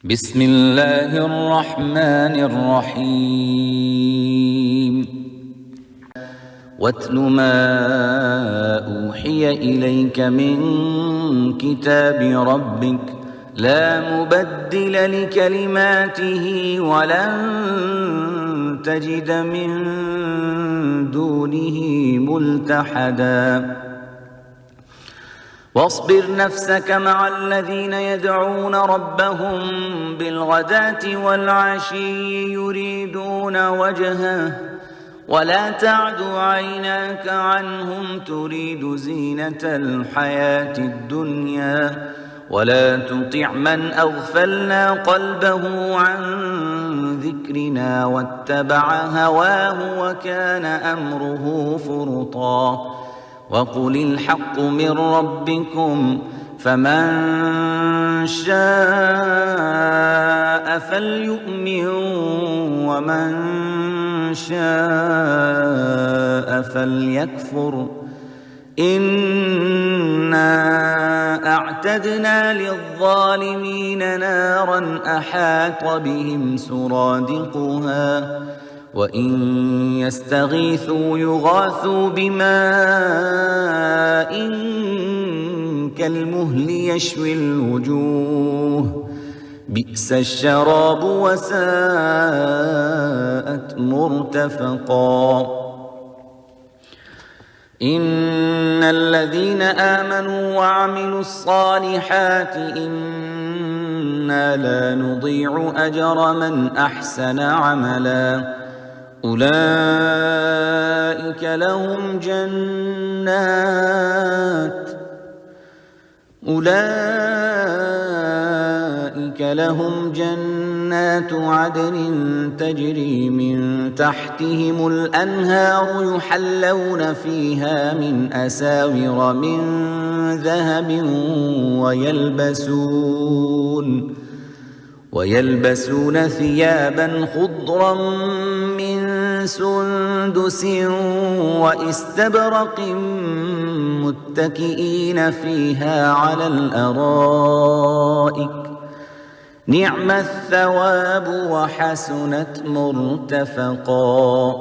بسم الله الرحمن الرحيم واتل ما أوحي إليك من كتاب ربك لا مبدل لكلماته ولن تجد من دونه ملتحدا واصبر نفسك مع الذين يدعون ربهم بالغداة والعشي يريدون وجهه ولا تعد عيناك عنهم تريد زينة الحياة الدنيا ولا تطع من أغفلنا قلبه عن ذكرنا واتبع هواه وكان أمره فرطا وقل الحق من ربكم فمن شاء فليؤمن ومن شاء فليكفر إنا أعتدنا للظالمين نارا أحاط بهم سرادقها وإن يستغيثوا يغاثوا بماء كالمهل يشوي الوجوه بئس الشراب وساءت مرتفقا إن الذين آمنوا وعملوا الصالحات إنا لا نضيع أجر من أحسن عملا أولئك لهم جنات عدن تجري من تحتهم الأنهار يحلون فيها من أساور من ذهب ويلبسون ثيابا خضرا من سندس واستبرق متكئين فيها على الأرائك نعم الثواب وحسنت مرتفقا